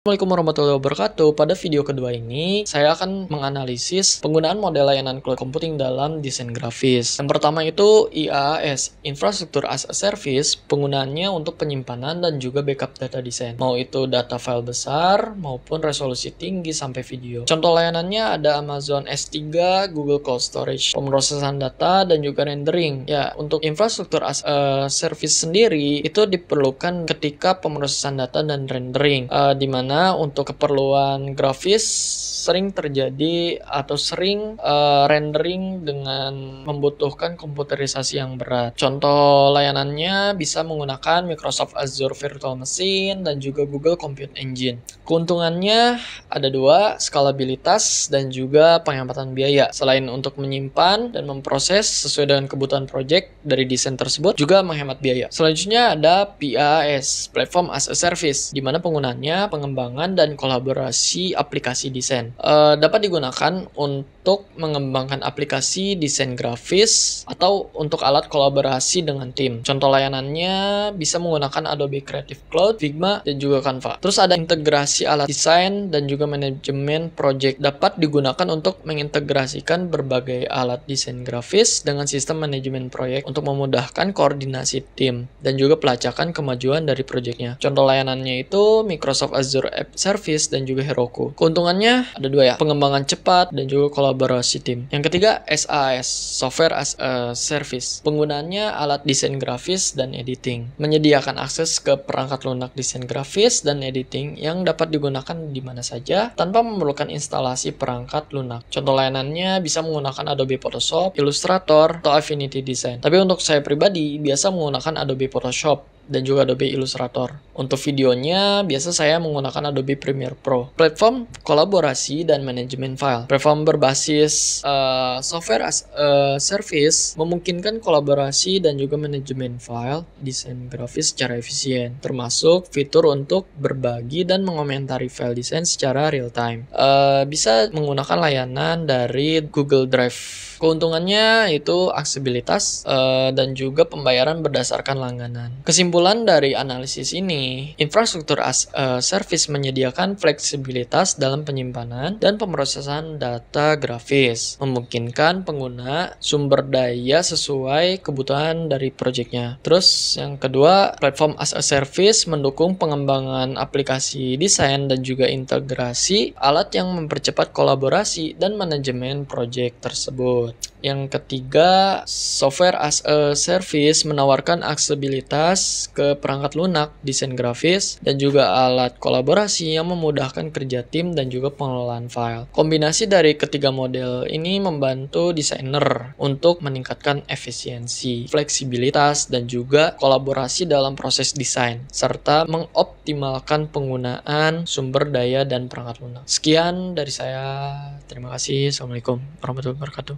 Assalamualaikum warahmatullahi wabarakatuh. Pada video kedua ini, saya akan menganalisis penggunaan model layanan cloud computing dalam desain grafis. Yang pertama itu IaaS, Infrastructure as a Service, penggunaannya untuk penyimpanan dan juga backup data desain. Mau itu data file besar maupun resolusi tinggi sampai video. Contoh layanannya ada Amazon S3, Google Cloud Storage, pemrosesan data dan juga rendering. Ya, untuk Infrastructure as a Service sendiri itu diperlukan ketika pemrosesan data dan rendering, di mana untuk keperluan grafis sering terjadi atau sering rendering dengan membutuhkan komputerisasi yang berat. Contoh layanannya bisa menggunakan Microsoft Azure Virtual Machine dan juga Google Compute Engine. Keuntungannya ada dua, skalabilitas dan juga penghematan biaya. Selain untuk menyimpan dan memproses sesuai dengan kebutuhan project dari desain tersebut, juga menghemat biaya. Selanjutnya ada PaaS, Platform as a Service, di mana penggunaannya pengembangan dan kolaborasi aplikasi desain. Dapat digunakan untuk mengembangkan aplikasi desain grafis atau untuk alat kolaborasi dengan tim. Contoh layanannya bisa menggunakan Adobe Creative Cloud, Figma, dan juga Canva. Terus ada integrasi alat desain dan juga manajemen project. Dapat digunakan untuk mengintegrasikan berbagai alat desain grafis dengan sistem manajemen proyek untuk memudahkan koordinasi tim dan juga pelacakan kemajuan dari proyeknya. Contoh layanannya itu Microsoft Azure App Service dan juga Heroku. Keuntungannya ada dua ya, pengembangan cepat dan juga kolaborasi tim. Yang ketiga, SaaS, Software as a Service. Penggunaannya alat desain grafis dan editing. Menyediakan akses ke perangkat lunak desain grafis dan editing yang dapat digunakan di mana saja tanpa memerlukan instalasi perangkat lunak. Contoh layanannya bisa menggunakan Adobe Photoshop, Illustrator, atau Affinity Design. Tapi untuk saya pribadi biasa menggunakan Adobe Photoshop dan juga Adobe Illustrator. Untuk videonya, biasa saya menggunakan Adobe Premiere Pro. Platform kolaborasi dan manajemen file. Platform berbasis software as a service memungkinkan kolaborasi dan juga manajemen file desain grafis secara efisien, termasuk fitur untuk berbagi dan mengomentari file desain secara real time. Bisa menggunakan layanan dari Google Drive. Keuntungannya itu aksesibilitas dan juga pembayaran berdasarkan langganan. Kesimpulan dari analisis ini, Infrastructure as a Service menyediakan fleksibilitas dalam penyimpanan dan pemrosesan data grafis, memungkinkan pengguna sumber daya sesuai kebutuhan dari proyeknya. Terus yang kedua, Platform as a Service mendukung pengembangan aplikasi desain dan juga integrasi alat yang mempercepat kolaborasi dan manajemen proyek tersebut. Yang ketiga, Software as a Service menawarkan aksesibilitas ke perangkat lunak, desain grafis, dan juga alat kolaborasi yang memudahkan kerja tim dan juga pengelolaan file. Kombinasi dari ketiga model ini membantu desainer untuk meningkatkan efisiensi, fleksibilitas, dan juga kolaborasi dalam proses desain, serta mengoptimalkan penggunaan sumber daya dan perangkat lunak. Sekian dari saya. Terima kasih. Assalamualaikum warahmatullahi wabarakatuh.